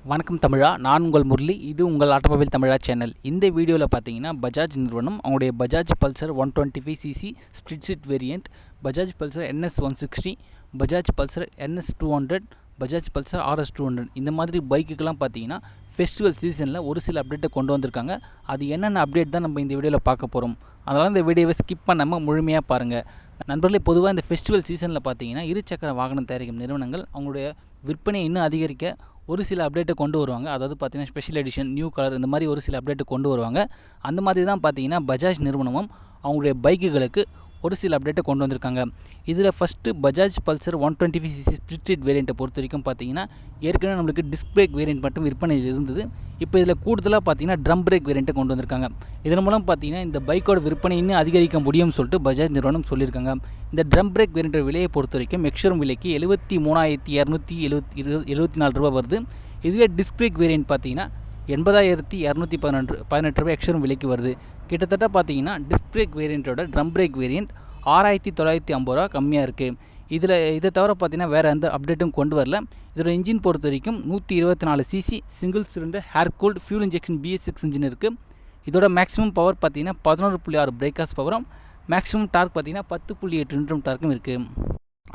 வணக்கம் தமிழா, நான் உங்கள் முரளி. இது உங்கள் ஆட்டோமொபைல் தமிழா சேனல். இந்த வீடியோவில் பார்த்தீங்கன்னா பஜாஜ் நிறுவனம் அவங்களுடைய Bajaj Pulsar 125cc split seat variant, Bajaj Pulsar NS 160, Bajaj Pulsar NS 200, Bajaj Pulsar RS 200 இந்த மாதிரி பைக்குக்கெல்லாம் பார்த்தீங்கன்னா ஃபெஸ்டிவல் சீசனில் ஒரு சில அப்டேட்டை கொண்டு வந்திருக்காங்க. அது என்னென்ன அப்டேட் தான் நம்ம இந்த வீடியோவில் பார்க்க போகிறோம். அதனால் இந்த வீடியோவை ஸ்கிப் பண்ணாமல் முழுமையாக பாருங்கள். நண்பர்களே, பொதுவாக இந்த ஃபெஸ்டிவல் சீசனில் பார்த்தீங்கன்னா இருசக்கர வாகனம் தயாரிக்கும் நிறுவனங்கள் அவங்களுடைய விற்பனையை இன்னும் அதிகரிக்க ஒரு சில அப்டேட்டை கொண்டு வருவாங்க. அதாவது பார்த்தீங்கன்னா ஸ்பெஷல் எடிஷன், நியூ கலர், இந்த மாதிரி ஒரு சில அப்டேட்டை கொண்டு வருவாங்க. அந்த மாதிரி தான் பார்த்தீங்கன்னா பஜாஜ் நிறுவனமும் அவங்களுடைய பைக்குகளுக்கு ஒரு சில அப்டேட்டை கொண்டு வந்திருக்காங்க. இதில் first Bajaj Pulsar 125cc split seat வேரியண்ட்டை பொறுத்த வரைக்கும் பார்த்தீங்கன்னா ஏற்கனவே நம்மளுக்கு டிஸ்க் பிரேக் வேரியண்ட் மட்டும் விற்பனையில் இருந்தது. இப்போ இதில் கூடுதலாக பார்த்தீங்கன்னா ட்ரம் பிரேக் வேரியண்ட்டை கொண்டு வந்திருக்காங்க. இதன் மூலம் பார்த்தீங்கன்னா இந்த பைக்கோட விற்பனை இன்னும் அதிகரிக்க முடியும்னு சொல்லிட்டு பஜாஜ் நிறுவனம் சொல்லியிருக்காங்க. இந்த ட்ரம் பிரேக் வேரியண்ட்டோட விலையை பொறுத்த வரைக்கும் எக்ஷோரூம் விலைக்கு 73,274 ரூபா வருது. இதுவே டிஸ்க் பிரேக் வேரியண்ட் பார்த்தீங்கன்னா 80,218 ரூபாய் எக்ஷோரூம் விலைக்கு வருது. கிட்டத்தட்ட பார்த்தீங்கன்னா டிஸ்க் பிரேக் வேரியண்ட்டோட ட்ரம் பிரேக் வேரியண்ட் 6,950 ரூபா கம்மியாக இருக்குது. இதை தவிர பார்த்தீங்கன்னா வேறு எந்த அப்டேட்டும் கொண்டு வரல. இதோட இன்ஜின் பொறுத்த வரைக்கும் 124cc single cylinder hair cooled fuel injection BS6 engine இருக்குது. இதோட மேக்ஸிமம் பவர் பார்த்தீங்கன்னா 11.6 பிரேக்கர்ஸ் பவரும், மேக்ஸிமம் டார்க் பார்த்தீங்கன்னா 10.8 நியூட்டன் டார்க்கும் இருக்குது.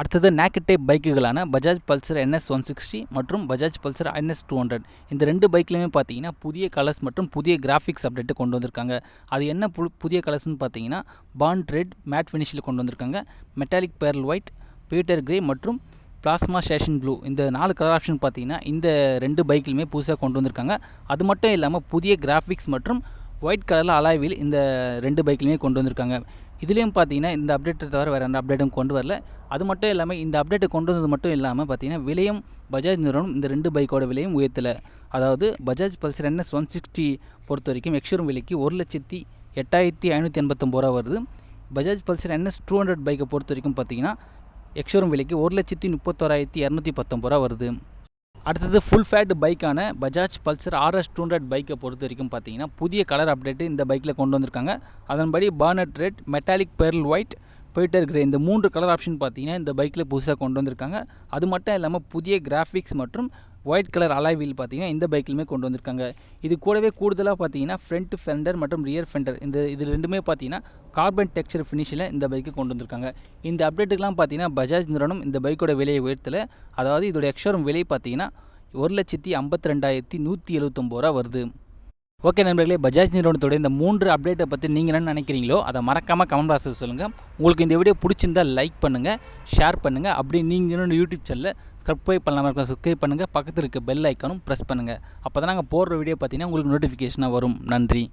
அடுத்தது நேக்கட் டைப் பைக்குகளான பஜாஜ் பல்சர் NS 160 மற்றும் பஜாஜ் பல்சர் NS 200 இந்த ரெண்டு பைக்லையுமே பார்த்தீங்கன்னா புதிய கலர்ஸ் மற்றும் புதிய கிராஃபிக்ஸ் அப்டேட்டு கொண்டு வந்திருக்காங்க. அது என்ன புதிய கலர்ஸ்னு பார்த்தீங்கன்னா பாண்ட் ரெட் மேட் ஃபினிஷில் கொண்டு வந்திருக்காங்க, metallic pearl white, pewter grey மற்றும் பிளாஸ்மா சேஷன் ப்ளூ. இந்த 4 கலர் ஆப்ஷன் பார்த்தீங்கன்னா இந்த ரெண்டு பைக்லையுமே புதுசாக கொண்டு வந்திருக்காங்க. அது மட்டும் இல்லாமல் புதிய கிராஃபிக்ஸ் மற்றும் ஒயிட் கலரில் அலாய்வில் இந்த ரெண்டு பைக்லையுமே கொண்டு வந்திருக்காங்க. இதுலேயும் பார்த்தீங்கன்னா இந்த அப்டேட்டை தவிர வேறு எந்த அப்டேட்டும் கொண்டு வரல. அது மட்டும் இல்லாமல் இந்த அப்டேட்டை கொண்டு வந்தது மட்டும் இல்லாமல் பார்த்தீங்கன்னா விலையும் பஜாஜ் நிறுவனம் இந்த ரெண்டு பைக்கோட விலையும் உயர்த்தலை. அதாவது பஜாஜ் பல்சர் NS 160 பொறுத்த வரைக்கும் எக்ஷோரூம் விலைக்கு 1,08,589 ரூபா வருது. பஜாஜ் பல்சர் NS 200 பைக்கை பொறுத்த வரைக்கும் பார்த்தீங்கன்னா எக்ஷோரூம் விலைக்கு 1,31,219 ரூபா வருது. அடுத்தது ஃபுல் ஃபேட் பைக்கான பஜாஜ் பல்சர் RS 200 பைக்கை பொறுத்த வரைக்கும் பார்த்தீங்கன்னா புதிய கலர் அப்டேட்டு இந்த பைக்கில் கொண்டு வந்திருக்காங்க. அதன்படி bonnet red, metallic Perl white, pewter grey இந்த 3 கலர் ஆப்ஷன் பார்த்தீங்கன்னா இந்த பைக்கில் புதுசாக கொண்டு வந்திருக்காங்க. அது மட்டும் இல்லாமல் புதிய கிராஃபிக்ஸ் மற்றும் ஒயிட் கலர் அலாய் வீல் பார்த்தீங்கன்னா இந்த பைக்கிலுமே கொண்டு வந்திருக்காங்க. இது கூடவே கூடுதலாக பார்த்தீங்கன்னா ஃப்ரண்ட் ஃபெண்டர் மற்றும் ரியர் ஃபெண்டர் இது ரெண்டுமே பார்த்தீங்கன்னா கார்பன் டெக்ஸ்சர் ஃபினிஷில் இந்த பைக்கு கொண்டு வந்திருக்காங்க. இந்த அப்டேட்டுக்கெலாம் பார்த்தீங்கன்னா பஜாஜ் நிறுவனம் இந்த பைக்கோட விலையை உயர்த்தலை. அதாவது இதோட எக்ஷோரூம் விலை பார்த்தீங்கன்னா 1,52,179 ரூபா வருது. ஓகே நண்பர்களே, பஜாஜ் நிறுவனத்தோட இந்த 3 அப்டேட்டை பற்றி நீங்கள் என்ன நினைக்கிறீங்களோ அதை மறக்காமல் கமெண்ட் பாக்ஸில் சொல்லுங்கள். உங்களுக்கு இந்த வீடியோ பிடிச்சிருந்தால் லைக் பண்ணுங்கள், ஷேர் பண்ணுங்கள். அப்படி நீங்கள் இன்னொன்று யூடியூப் சேனலில் சப்ஸ்கிரைப் பண்ணாமல் இருக்க சப்ஸ்கிரைப் பண்ணுங்கள். பக்கத்தில் இருக்க பெல் ஐக்கானும் ப்ரெஸ் பண்ணுங்கள். அப்போ தான் நாங்கள் போடுற வீடியோ பார்த்தீங்கன்னா உங்களுக்கு நோட்டிஃபிகேஷனாக வரும். நன்றி.